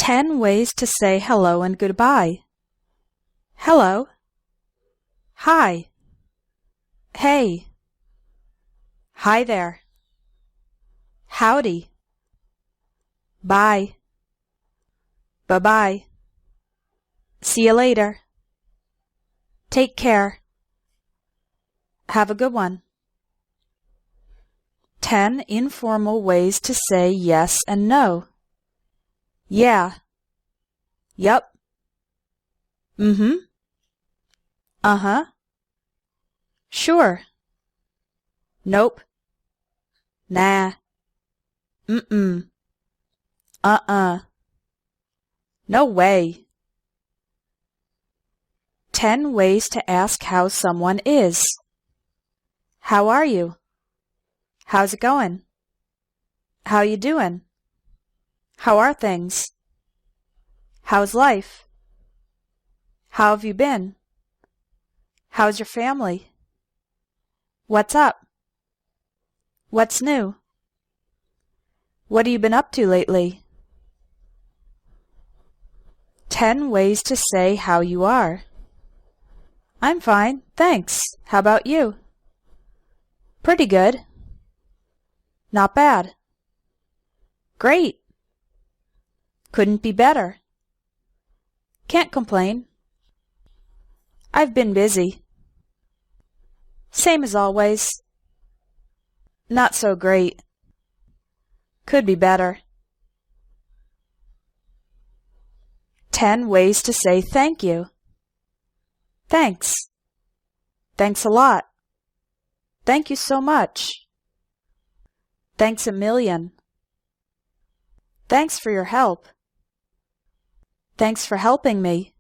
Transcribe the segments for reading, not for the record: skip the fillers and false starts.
10 ways to say hello and goodbye. Hello. Hi. Hey. Hi there. Howdy. Bye. Bye-bye. See you later. Take care. Have a good one. 10 informal ways to say yes and no. Yeah. Yup. Mm-hmm. Uh-huh. Sure. Nope. Nah. Mm-mm. Uh-uh. No way. 10 ways to ask how someone is. How are you? How's it going? How you doing? How are things? How's life? How have you been? How's your family? What's up? What's new? What have you been up to lately? 10 ways to say how you are. I'm fine, thanks. How about you? Pretty good. Not bad. Great. Couldn't be better. Can't complain. I've been busy. Same as always. Not so great. Could be better. 10 ways to say thank you. Thanks. Thanks a lot. Thank you so much. Thanks a million. Thanks for your help. Thanks for helping me.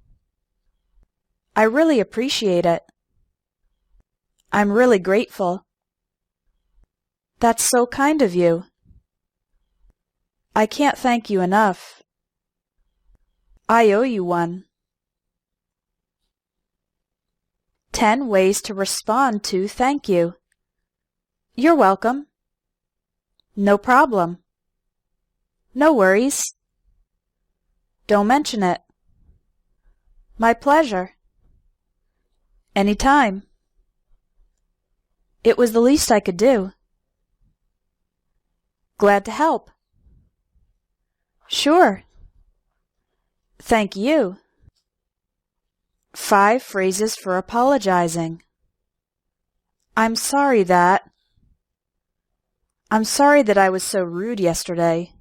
I really appreciate it. I'm really grateful. That's so kind of you. I can't thank you enough. I owe you one. 10 ways to respond to thank you. You're welcome. No problem. No worries. Don't mention it. My pleasure. Anytime. It was the least I could do. Glad to help. Sure. Thank you. 5 phrases for apologizing. I'm sorry that I was so rude yesterday.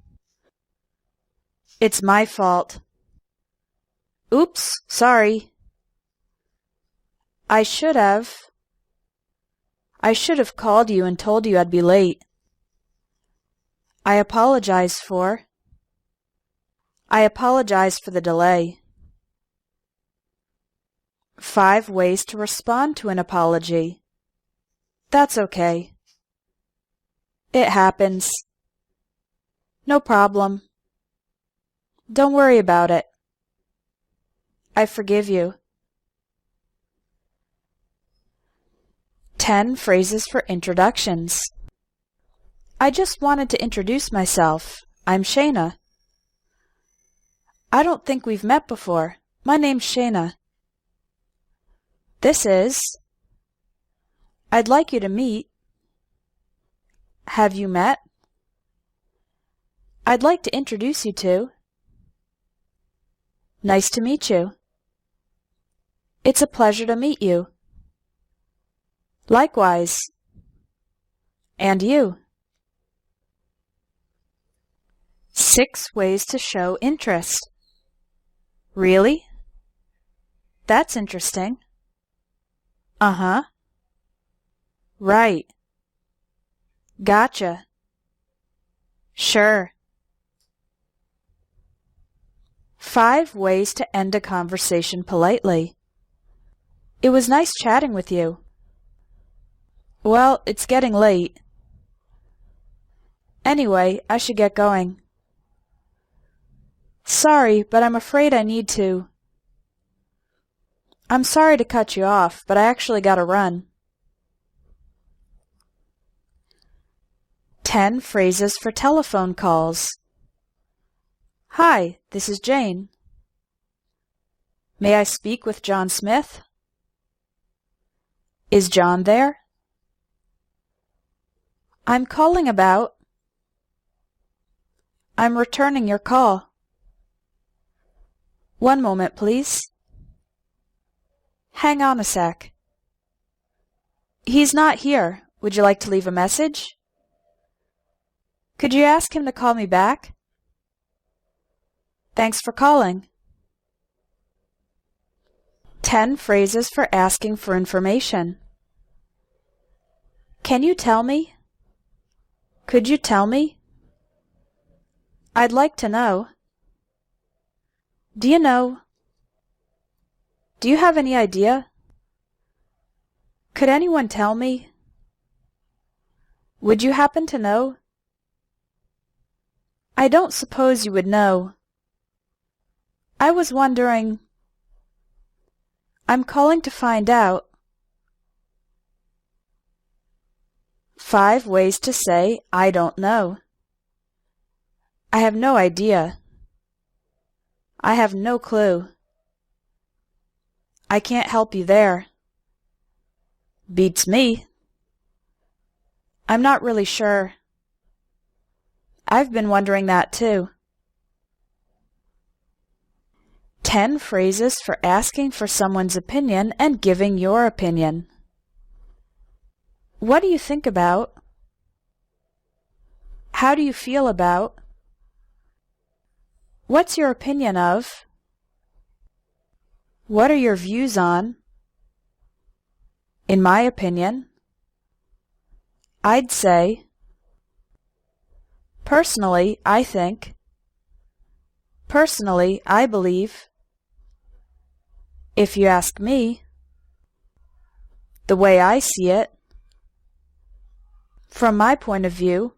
It's my fault. Oops, sorry. I should have called you and told you I'd be late. I apologize for the delay. 5 ways to respond to an apology. That's okay. It happens. No problem. Don't worry about it. I forgive you. 10 phrases for introductions. I just wanted to introduce myself. I'm Shayna. I don't think we've met before. My name's Shayna. This is. I'd like you to meet. Have you met? I'd like to introduce you to. Nice to meet you. It's a pleasure to meet you. Likewise. And you. 6 ways to show interest. Really? That's interesting. Uh-huh. Right. Gotcha. Sure. 5 ways to end a conversation politely. It was nice chatting with you. Well, it's getting late. Anyway, I should get going. Sorry, but I'm afraid I need to. I'm sorry to cut you off, but I actually gotta run. 10 phrases for telephone calls. Hi, this is Jane. May I speak with John Smith? Is John there? I'm calling about. I'm returning your call. One moment, please. Hang on a sec. He's not here. Would you like to leave a message? Could you ask him to call me back? Thanks for calling. 10 phrases for asking for information. Can you tell me? Could you tell me? I'd like to know. Do you know? Do you have any idea? Could anyone tell me? Would you happen to know? I don't suppose you would know. I was wondering. I'm calling to find out. 5 ways to say, I don't know. I have no idea. I have no clue. I can't help you there. Beats me. I'm not really sure. I've been wondering that too. 10 phrases for asking for someone's opinion and giving your opinion. What do you think about? How do you feel about? What's your opinion of? What are your views on? In my opinion. I'd say. Personally, I think. Personally, I believe. If you ask me. The way I see it. From my point of view.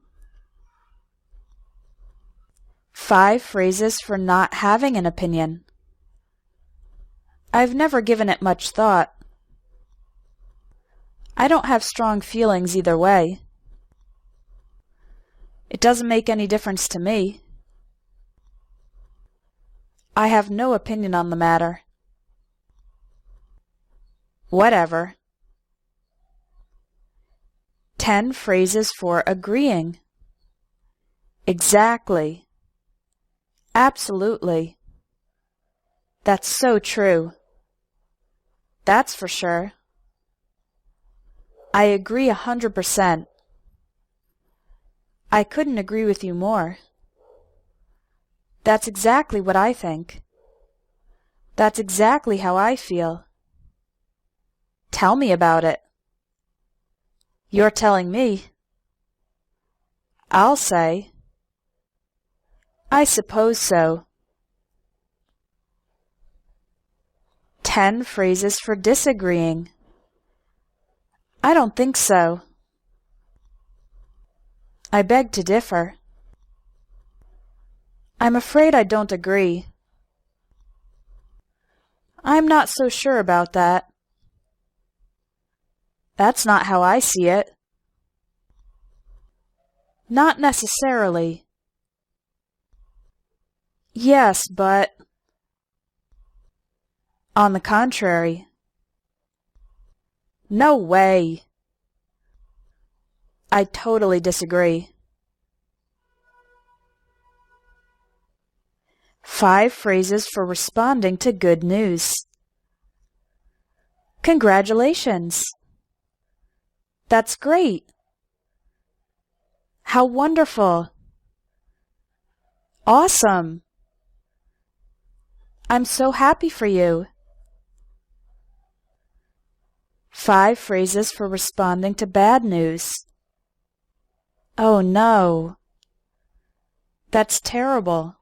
5 phrases for not having an opinion. I've never given it much thought. I don't have strong feelings either way. It doesn't make any difference to me. I have no opinion on the matter. Whatever. 10 phrases for agreeing. Exactly. Absolutely. That's so true. That's for sure. I agree 100%. I couldn't agree with you more. That's exactly what I think. That's exactly how I feel. Tell me about it. You're telling me. I'll say. I suppose so. 10 phrases for disagreeing. I don't think so. I beg to differ. I'm afraid I don't agree. I'm not so sure about that. That's not how I see it. Not necessarily. Yes, but. On the contrary. No way. I totally disagree. 5 phrases for responding to good news. Congratulations. That's great. How wonderful. Awesome. I'm so happy for you. 5 phrases for responding to bad news. Oh no. That's terrible.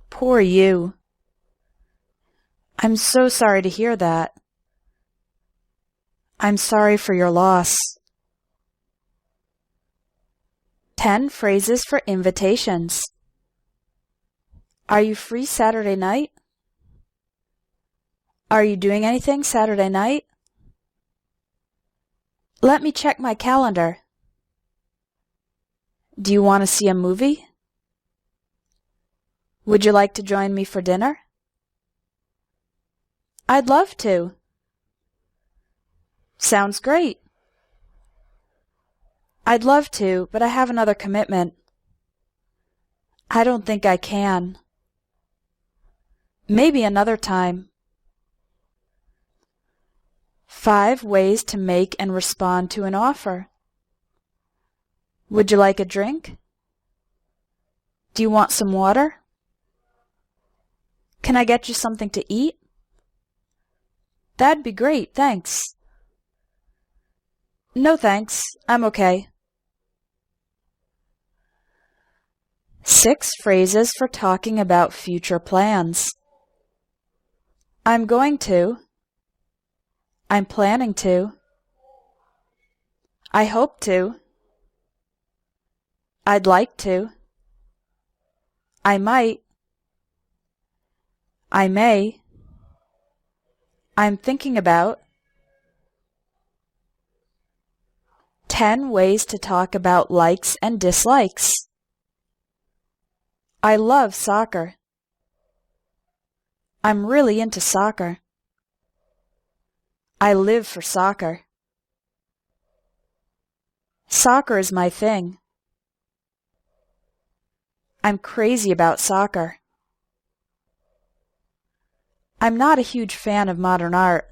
Poor you. I'm so sorry to hear that. I'm sorry for your loss. 10 phrases for invitations. Are you free Saturday night? Are you doing anything Saturday night? Let me check my calendar. Do you want to see a movie? Would you like to join me for dinner? I'd love to. Sounds great. I'd love to, but I have another commitment. I don't think I can. Maybe another time. 5 ways to make and respond to an offer. Would you like a drink? Do you want some water? Can I get you something to eat? That'd be great, thanks. No thanks, I'm okay. 6 phrases for talking about future plans. I'm going to. I'm planning to. I hope to. I'd like to. I might. I may. I'm thinking about. 10 ways to talk about likes and dislikes. I love soccer. I'm really into soccer. I live for soccer. Soccer is my thing. I'm crazy about soccer. I'm not a huge fan of modern art.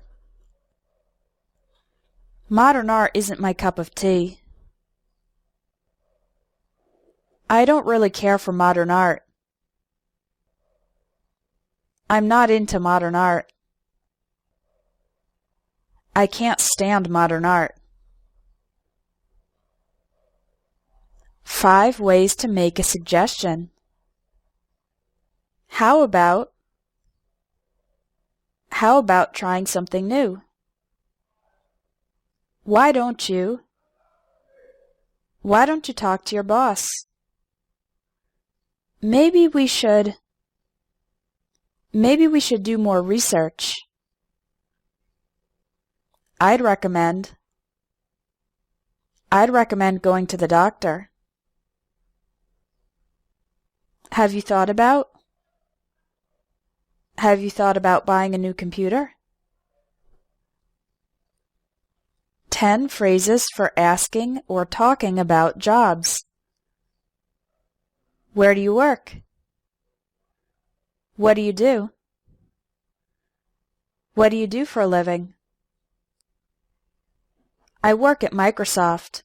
Modern art isn't my cup of tea. I don't really care for modern art. I'm not into modern art. I can't stand modern art. 5 ways to make a suggestion. How about trying something new? Why don't you talk to your boss? Maybe we should do more research. I'd recommend going to the doctor. Have you thought about buying a new computer? 10 phrases for asking or talking about jobs. Where do you work? What do you do? What do you do for a living? I work at Microsoft.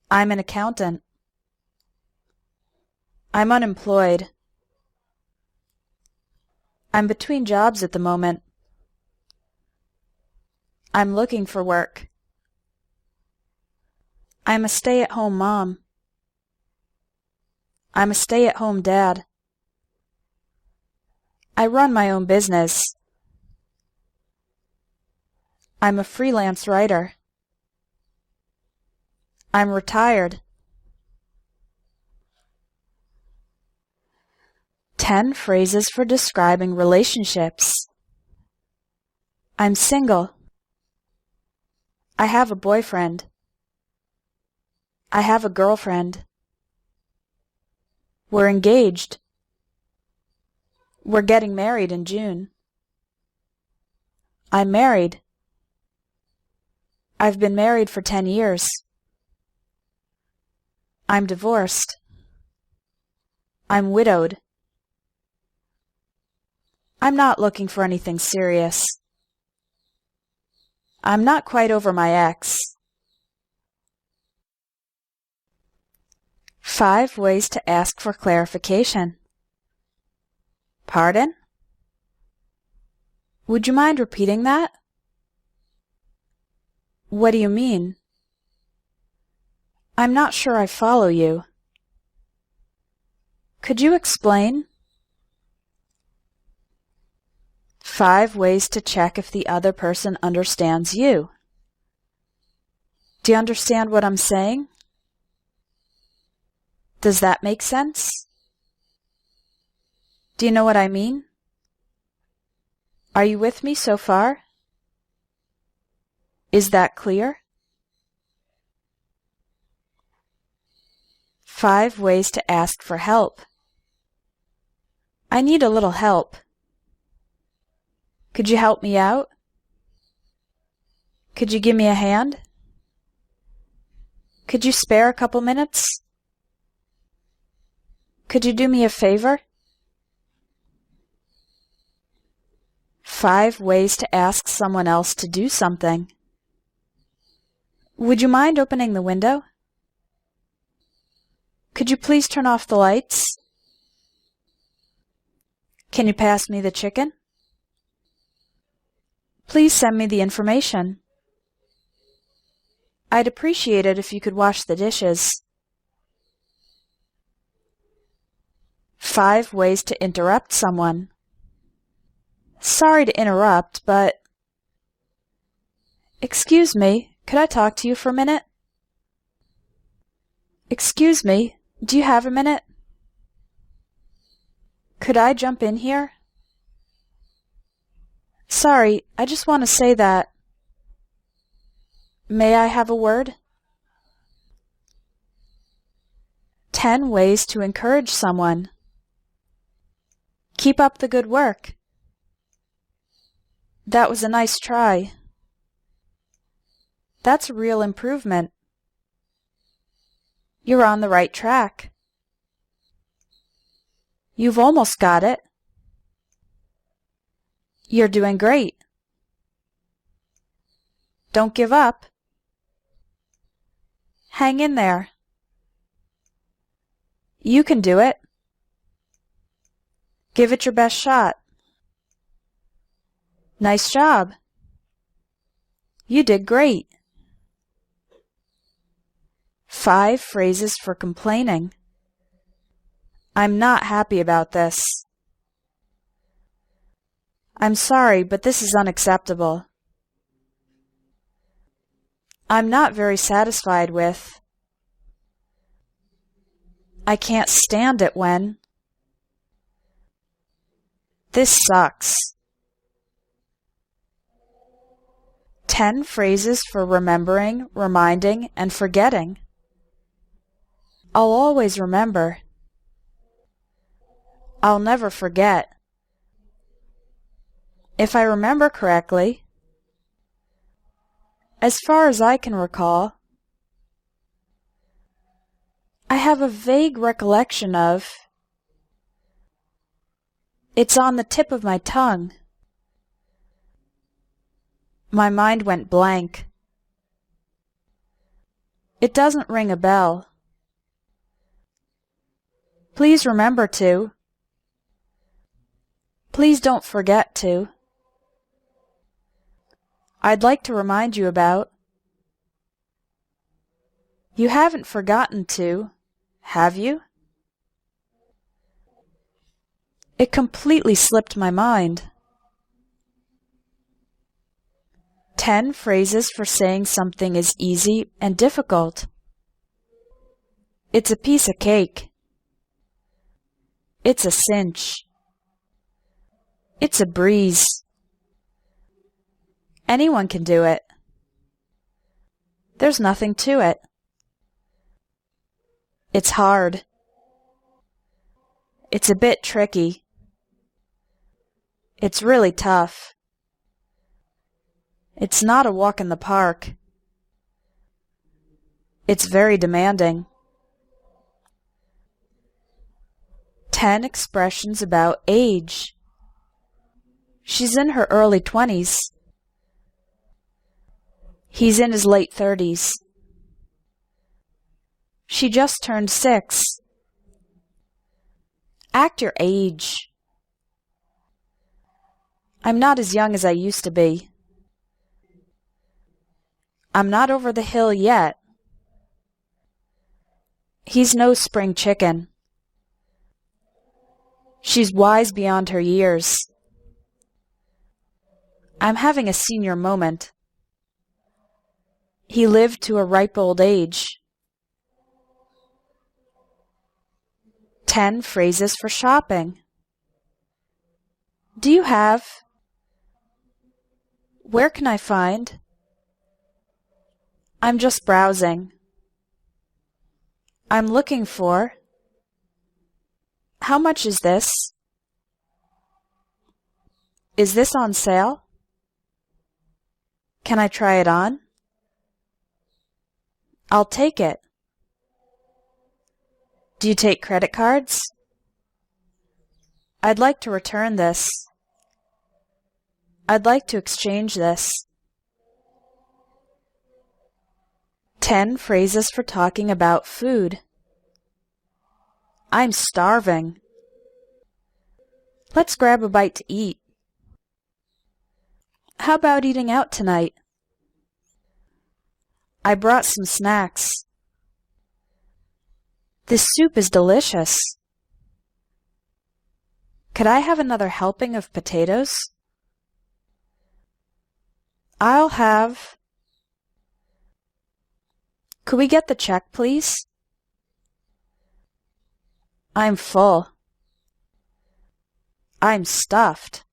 I'm an accountant. I'm unemployed. I'm between jobs at the moment. I'm looking for work. I'm a stay-at-home mom. I'm a stay-at-home dad. I run my own business. I'm a freelance writer. I'm retired. 10 phrases for describing relationships. I'm single. I have a boyfriend. I have a girlfriend. We're engaged. We're getting married in June. I'm married. I've been married for 10 years. I'm divorced. I'm widowed. I'm not looking for anything serious. I'm not quite over my ex. 5 ways to ask for clarification. Pardon? Would you mind repeating that? What do you mean? I'm not sure I follow you. Could you explain? 5 ways to check if the other person understands you. Do you understand what I'm saying? Does that make sense? Do you know what I mean? Are you with me so far? Is that clear? 5 ways to ask for help. I need a little help. Could you help me out? Could you give me a hand? Could you spare a couple minutes? Could you do me a favor? 5 ways to ask someone else to do something. Would you mind opening the window? Could you please turn off the lights? Can you pass me the chicken? Please send me the information. I'd appreciate it if you could wash the dishes. 5 ways to interrupt someone. Sorry to interrupt, but... Excuse me, could I talk to you for a minute? Excuse me, do you have a minute? Could I jump in here? Sorry, I just want to say that. May I have a word? 10 ways to encourage someone. Keep up the good work. That was a nice try. That's a real improvement. You're on the right track. You've almost got it. You're doing great. Don't give up. Hang in there. You can do it. Give it your best shot. Nice job. You did great. 5 phrases for complaining. I'm not happy about this. I'm sorry, but this is unacceptable. I'm not very satisfied with. I can't stand it when. This sucks. 10 phrases for remembering, reminding, and forgetting. I'll always remember. I'll never forget. If I remember correctly, as far as I can recall, I have a vague recollection of. It's on the tip of my tongue. My mind went blank. It doesn't ring a bell. Please remember to. Please don't forget to. I'd like to remind you about. You haven't forgotten to, have you? It completely slipped my mind. 10 phrases for saying something is easy and difficult. It's a piece of cake. It's a cinch. It's a breeze. Anyone can do it. There's nothing to it. It's hard. It's a bit tricky. It's really tough. It's not a walk in the park. It's very demanding. 10 expressions about age. She's in her early 20s. He's in his late 30s. She just turned 6. Act your age. I'm not as young as I used to be. I'm not over the hill yet. He's no spring chicken. She's wise beyond her years. I'm having a senior moment. He lived to a ripe old age. 10 phrases for shopping. Do you have? Where can I find? I'm just browsing. I'm looking for. How much is this? Is this on sale? Can I try it on? I'll take it. Do you take credit cards? I'd like to return this. I'd like to exchange this. 10 phrases for talking about food. I'm starving. Let's grab a bite to eat. How about eating out tonight? I brought some snacks. This soup is delicious. Could I have another helping of potatoes? I'll have... Could we get the check, please? I'm full. I'm stuffed.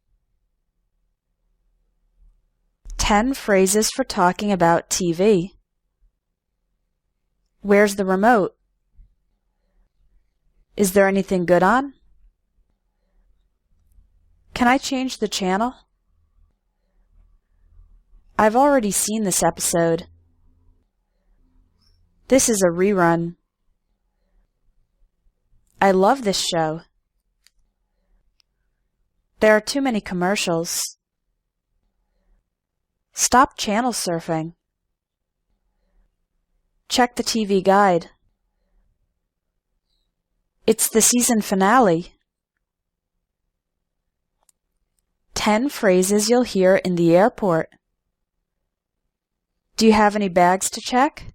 10 phrases for talking about TV. Where's the remote? Is there anything good on? Can I change the channel? I've already seen this episode. This is a rerun. I love this show. There are too many commercials. Stop channel surfing. Check the TV guide. It's the season finale. 10 phrases you'll hear in the airport. Do you have any bags to check?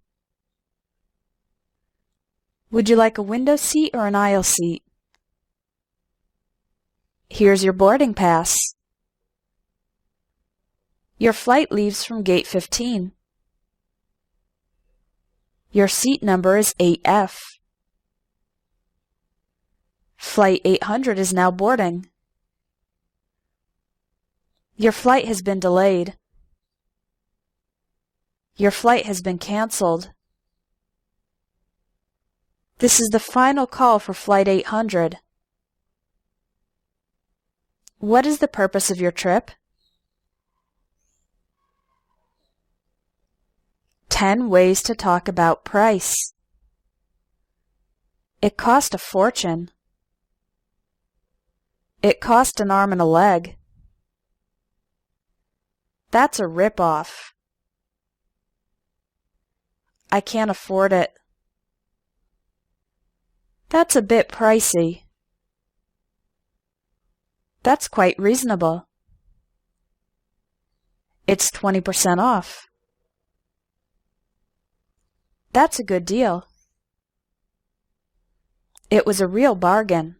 Would you like a window seat or an aisle seat? Here's your boarding pass. Your flight leaves from gate 15. Your seat number is 8F. Flight 800 is now boarding. Your flight has been delayed. Your flight has been canceled. This is the final call for Flight 800. What is the purpose of your trip? 10 ways to talk about price. It cost a fortune. It cost an arm and a leg. That's a rip-off. I can't afford it. That's a bit pricey. That's quite reasonable. It's 20% off. That's a good deal. It was a real bargain.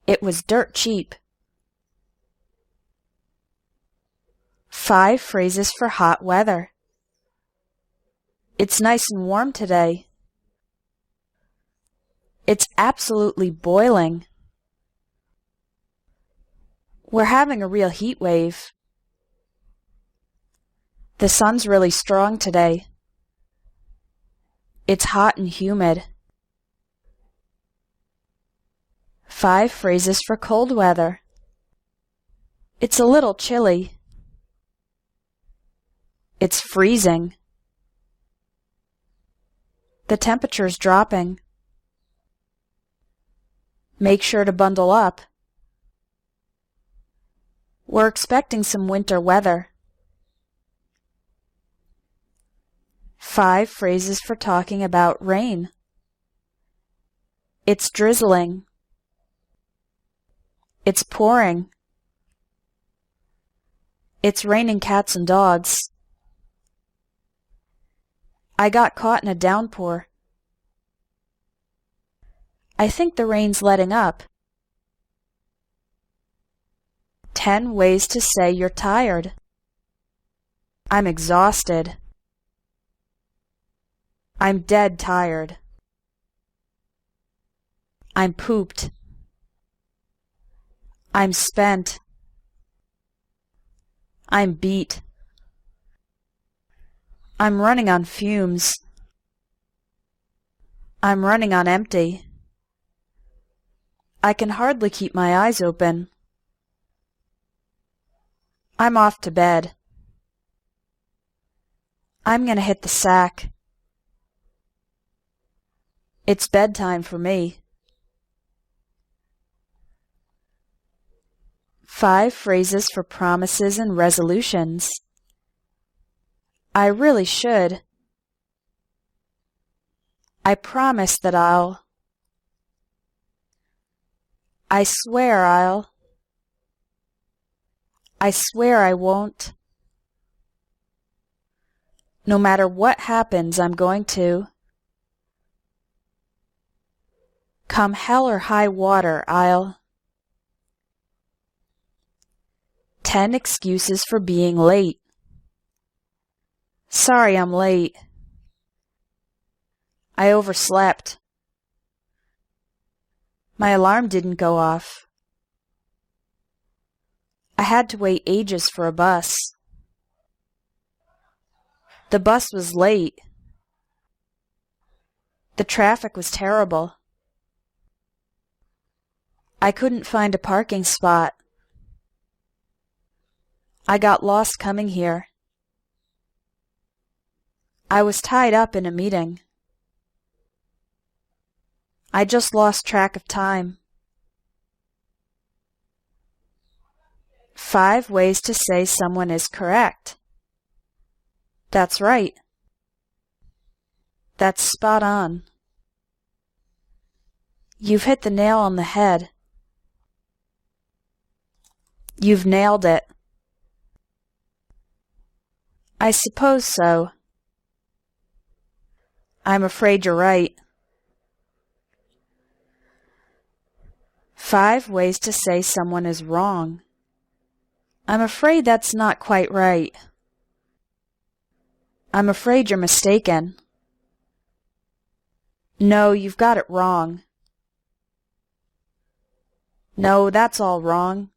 It was dirt cheap. 5 phrases for hot weather. It's nice and warm today. It's absolutely boiling. We're having a real heat wave. The sun's really strong today. It's hot and humid. 5 phrases for cold weather. It's a little chilly. It's freezing. The temperature's dropping. Make sure to bundle up. We're expecting some winter weather. 5 phrases for talking about rain. It's drizzling. It's pouring. It's raining cats and dogs. I got caught in a downpour. I think the rain's letting up. 10 ways to say you're tired. I'm exhausted. I'm dead tired. I'm pooped. I'm spent. I'm beat. I'm running on fumes. I'm running on empty. I can hardly keep my eyes open. I'm off to bed. I'm gonna hit the sack. It's bedtime for me. 5 phrases for promises and resolutions. I really should. I promise that I'll. I swear I'll. I swear I won't. No matter what happens, I'm going to. Come hell or high water, I'll. 10 excuses for being late. Sorry I'm late. I overslept. My alarm didn't go off. I had to wait ages for a bus. The bus was late. The traffic was terrible. I couldn't find a parking spot. I got lost coming here. I was tied up in a meeting. I just lost track of time. 5 ways to say someone is correct. That's right. That's spot on. You've hit the nail on the head. You've nailed it. I suppose so. I'm afraid you're right. 5 ways to say someone is wrong. I'm afraid that's not quite right. I'm afraid you're mistaken. No, you've got it wrong. No, that's all wrong.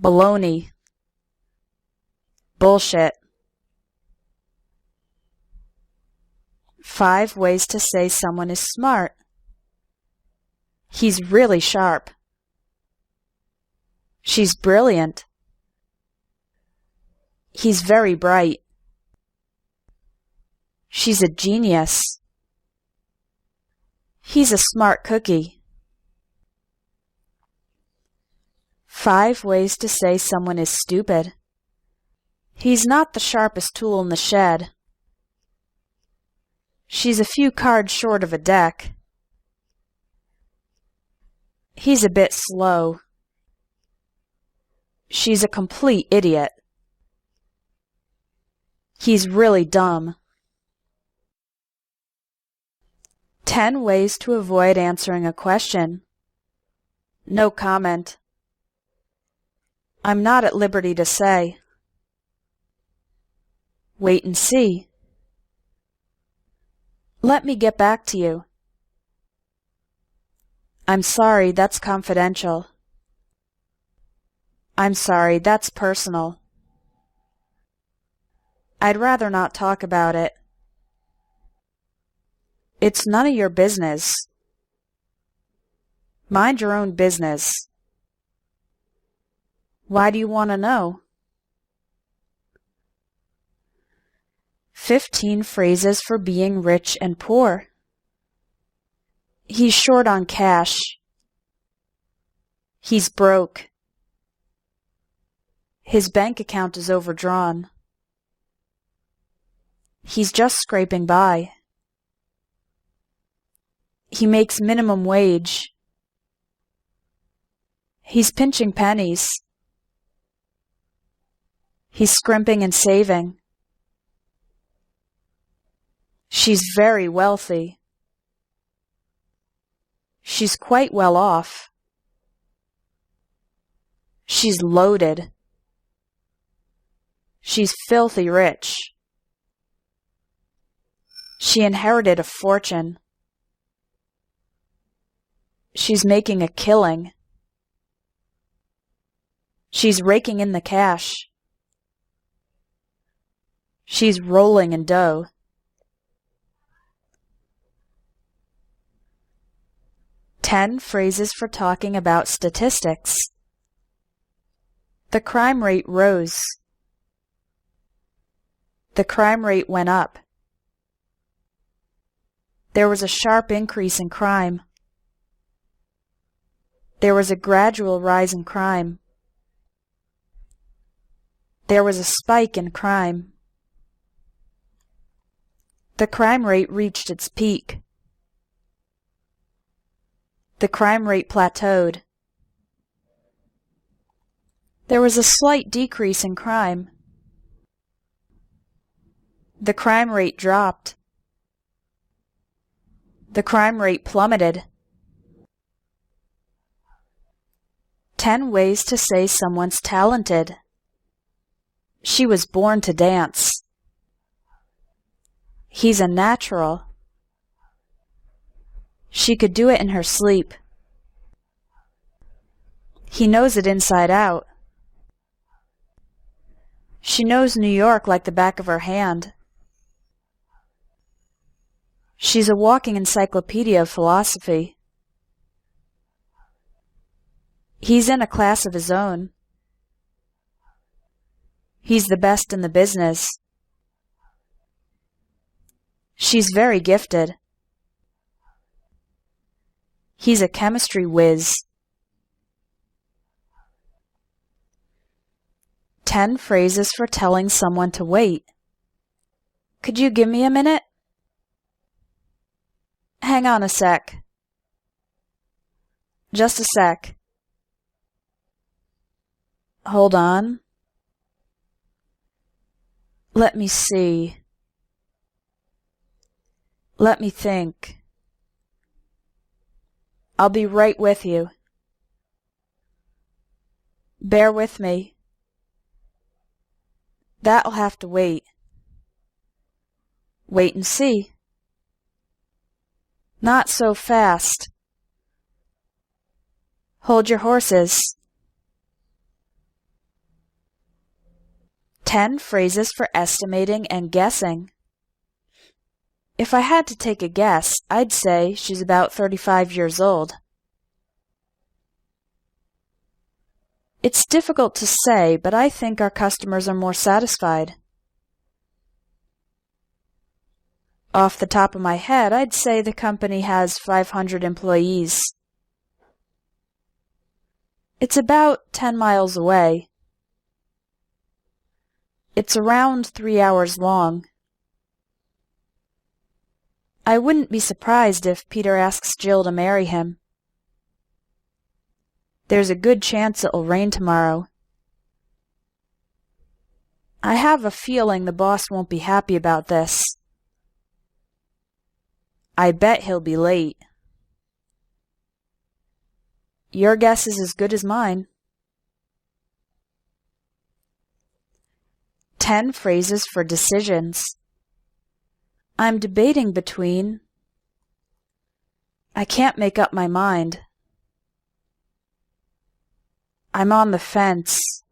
Baloney. Bullshit. 5 ways to say someone is smart. He's really sharp. She's brilliant. He's very bright. She's a genius. He's a smart cookie. 5 ways to say someone is stupid. He's not the sharpest tool in the shed. She's a few cards short of a deck. He's a bit slow. She's a complete idiot. He's really dumb. 10 ways to avoid answering a question. No comment. I'm not at liberty to say. Wait and see. Let me get back to you. I'm sorry, that's confidential. I'm sorry, that's personal. I'd rather not talk about it. It's none of your business. Mind your own business. Why do you want to know? 15 phrases for being rich and poor. He's short on cash. He's broke. His bank account is overdrawn. He's just scraping by. He makes minimum wage. He's pinching pennies. He's scrimping and saving. She's very wealthy. She's quite well off. She's loaded. She's filthy rich. She inherited a fortune. She's making a killing. She's raking in the cash. She's rolling in dough. 10 phrases for talking about statistics. The crime rate rose. The crime rate went up. There was a sharp increase in crime. There was a gradual rise in crime. There was a spike in crime. The crime rate reached its peak. The crime rate plateaued. There was a slight decrease in crime. The crime rate dropped. The crime rate plummeted. 10 ways to say someone's talented. She was born to dance. He's a natural. She could do it in her sleep. He knows it inside out. She knows New York like the back of her hand. She's a walking encyclopedia of philosophy. He's in a class of his own. He's the best in the business. She's very gifted. He's a chemistry whiz. 10 phrases for telling someone to wait. Could you give me a minute? Hang on a sec. Just a sec. Hold on. Let me see. Let me think. I'll be right with you. Bear with me. That'll have to wait. Wait and see. Not so fast. Hold your horses. 10 phrases for estimating and guessing. If I had to take a guess, I'd say she's about 35 years old. It's difficult to say, but I think our customers are more satisfied. Off the top of my head, I'd say the company has 500 employees. It's about 10 miles away. It's around 3 hours long. I wouldn't be surprised if Peter asks Jill to marry him. There's a good chance it'll rain tomorrow. I have a feeling the boss won't be happy about this. I bet he'll be late. Your guess is as good as mine. 10 phrases for decisions. I'm debating between. I can't make up my mind. I'm on the fence.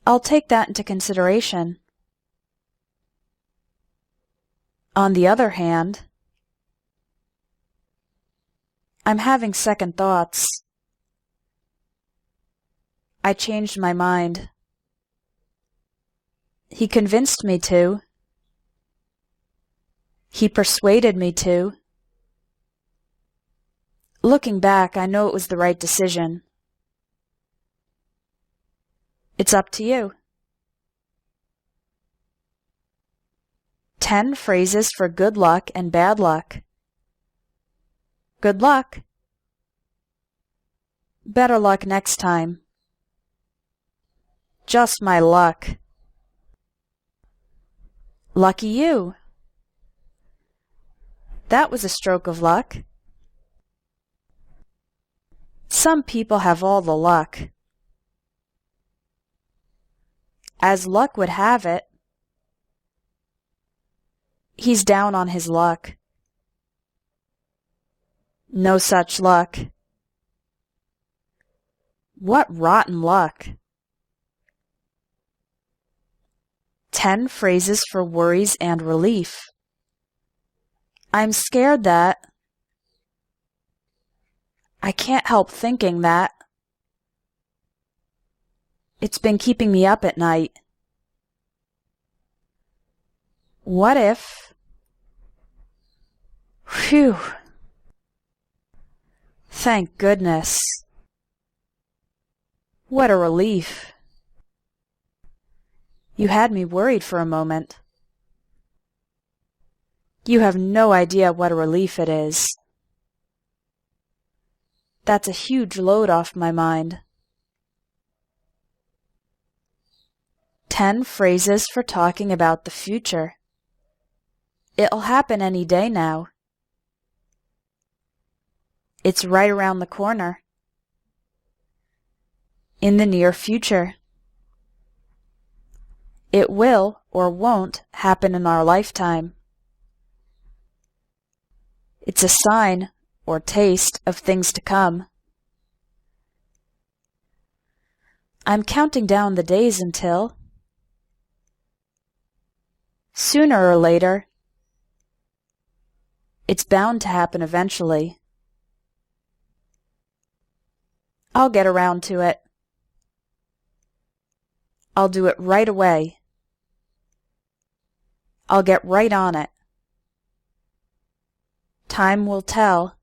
I'll take that into consideration. On the other hand, I'm having second thoughts. I changed my mind. He convinced me to. He persuaded me to. Looking back, I know it was the right decision. It's up to you. 10 phrases for good luck and bad luck. Good luck. Better luck next time. Just my luck. Lucky you. That was a stroke of luck. Some people have all the luck. As luck would have it, he's down on his luck. No such luck. What rotten luck. 10 phrases for worries and relief. I'm scared that. I can't help thinking that. It's been keeping me up at night. What if? Phew. Thank goodness. What a relief. You had me worried for a moment. You have no idea what a relief it is. That's a huge load off my mind. 10 phrases for talking about the future. It'll happen any day now. It's right around the corner. In the near future. It will or won't happen in our lifetime. It's a sign or taste of things to come. I'm counting down the days until. Sooner or later. It's bound to happen eventually. I'll get around to it. I'll do it right away. I'll get right on it. Time will tell.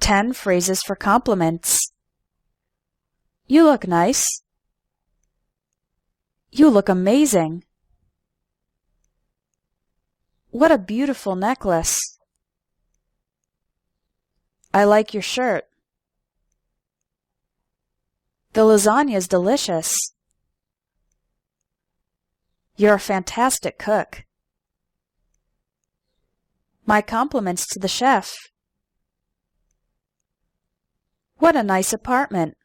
10 phrases for compliments. You look nice. You look amazing. What a beautiful necklace. I like your shirt. The lasagna is delicious. You're a fantastic cook. My compliments to the chef. What a nice apartment.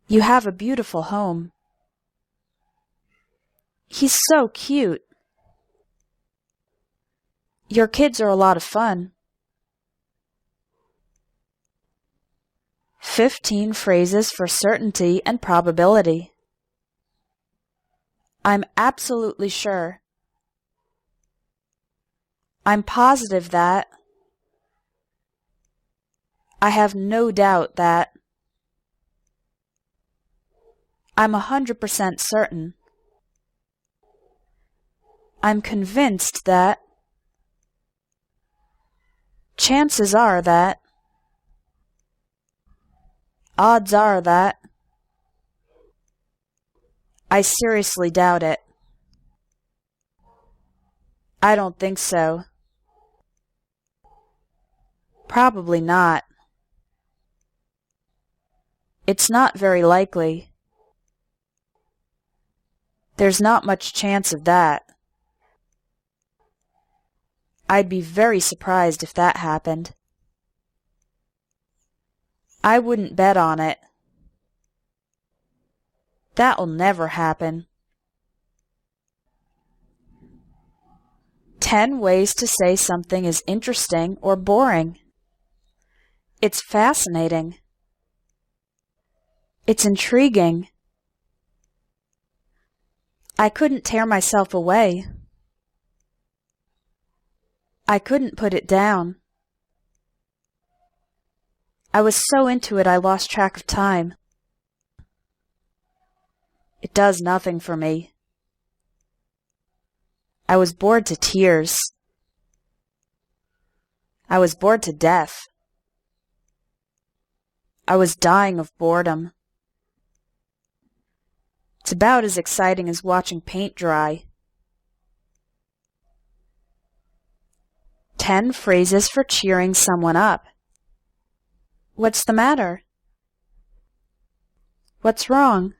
You have a beautiful home. He's so cute. Your kids are a lot of fun. 15 phrases for certainty and probability. I'm absolutely sure. I'm positive that. I have no doubt that. I'm 100% certain. I'm convinced that. Chances are that. Odds are that. I seriously doubt it. I don't think so. Probably not. It's not very likely. There's not much chance of that. I'd be very surprised if that happened. I wouldn't bet on it. That'll never happen. 10 ways to say something is interesting or boring. It's fascinating. It's intriguing. I couldn't tear myself away. I couldn't put it down. I was so into it I lost track of time. It does nothing for me. I was bored to tears. I was bored to death. I was dying of boredom. It's about as exciting as watching paint dry. 10 phrases for cheering someone up. What's the matter? What's wrong?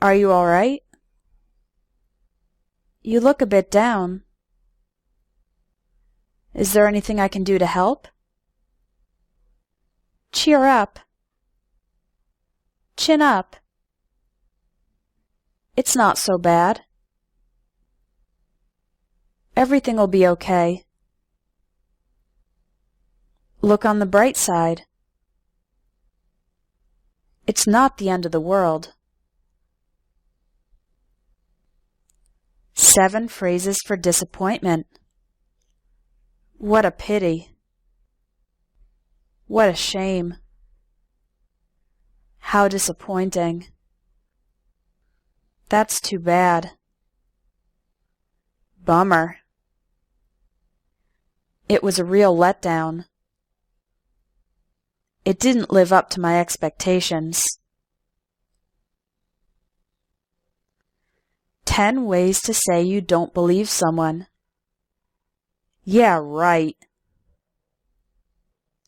Are you all right? You look a bit down. Is there anything I can do to help? Cheer up. Chin up. It's not so bad. Everything will be okay. Look on the bright side. It's not the end of the world. 7 phrases for disappointment. What a pity. What a shame. How disappointing. That's too bad. Bummer. It was a real letdown. It didn't live up to my expectations. 10 ways to say you don't believe someone. Yeah, right.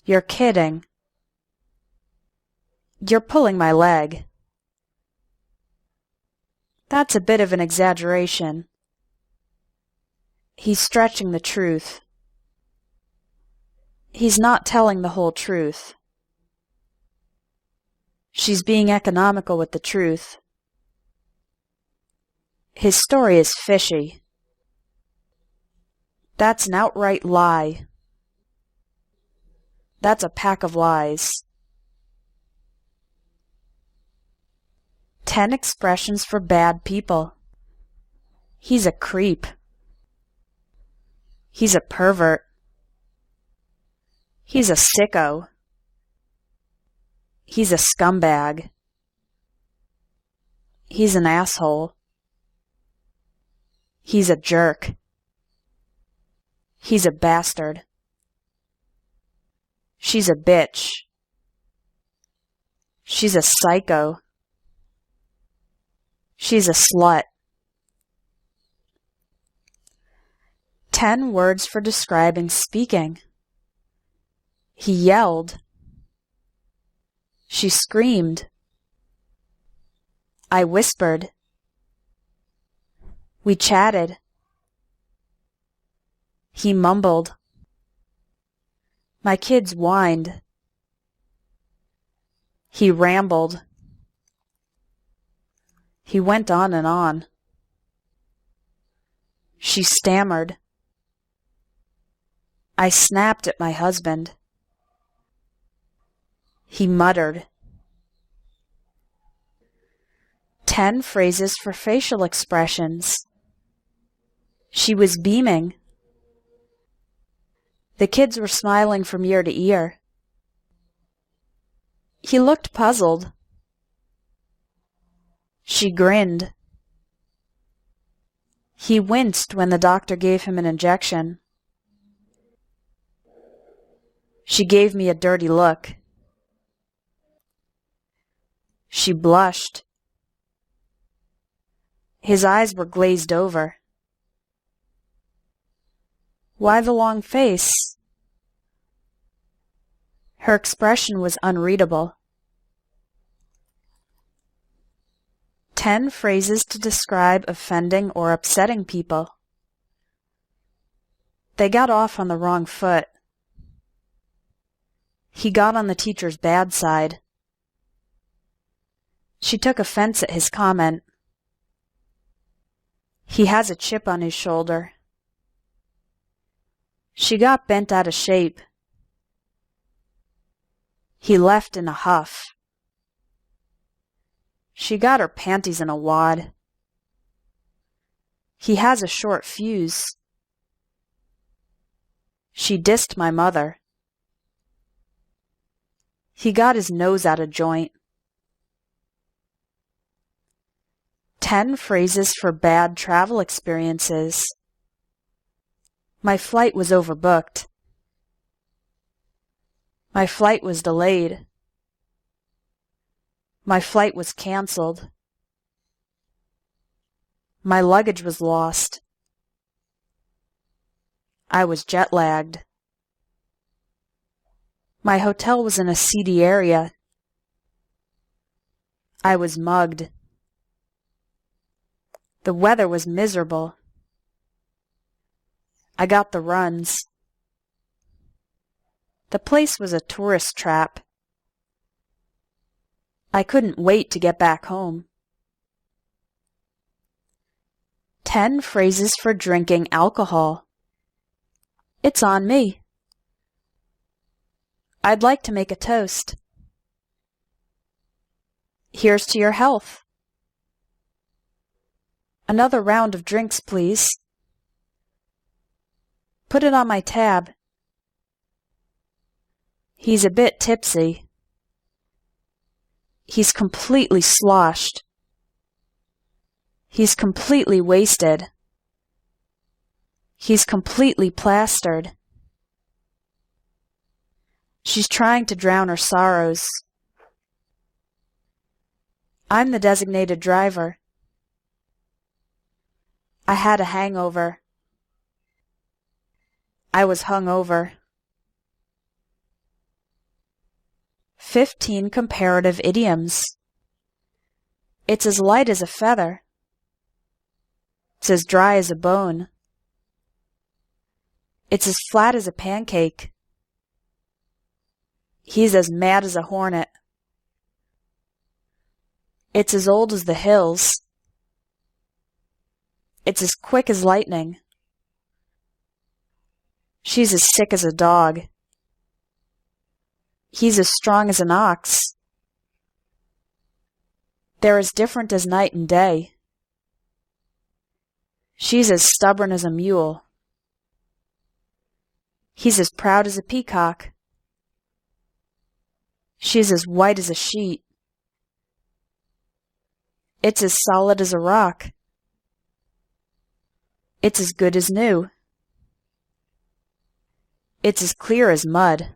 You're kidding. You're pulling my leg. That's a bit of an exaggeration. He's stretching the truth. He's not telling the whole truth. She's being economical with the truth. His story is fishy. That's an outright lie. That's a pack of lies. 10 expressions for bad people. He's a creep. He's a pervert. He's a sicko. He's a scumbag. He's an asshole. He's a jerk. He's a bastard. She's a bitch. She's a psycho. She's a slut. 10 words for describing speaking. He yelled. She screamed. I whispered. We chatted. He mumbled. My kids whined. He rambled. He went on and on. She stammered. I snapped at my husband. He muttered. 10 phrases for facial expressions. She was beaming. The kids were smiling from ear to ear. He looked puzzled. She grinned. He winced when the doctor gave him an injection. She gave me a dirty look. She blushed. His eyes were glazed over. Why the long face? Her expression was unreadable. 10 phrases to describe offending or upsetting people. They got off on the wrong foot. He got on the teacher's bad side. She took offense at his comment. He has a chip on his shoulder. She got bent out of shape. He left in a huff. She got her panties in a wad. He has a short fuse. She dissed my mother. He got his nose out of joint. 10 phrases for bad travel experiences. My flight was overbooked. My flight was delayed. My flight was canceled. My luggage was lost. I was jet-lagged. My hotel was in a seedy area. I was mugged. The weather was miserable. I got the runs. The place was a tourist trap. I couldn't wait to get back home. 10 phrases for drinking alcohol. It's on me. I'd like to make a toast. Here's to your health. Another round of drinks, please. Put it on my tab. He's a bit tipsy. He's completely sloshed. He's completely wasted. He's completely plastered. She's trying to drown her sorrows. I'm the designated driver. I had a hangover. I was hungover. 15 comparative idioms. It's as light as a feather. It's as dry as a bone. It's as flat as a pancake. He's as mad as a hornet. It's as old as the hills. It's as quick as lightning. She's as sick as a dog. He's as strong as an ox. They're as different as night and day. She's as stubborn as a mule. He's as proud as a peacock. She's as white as a sheet. It's as solid as a rock. It's as good as new. It's as clear as mud.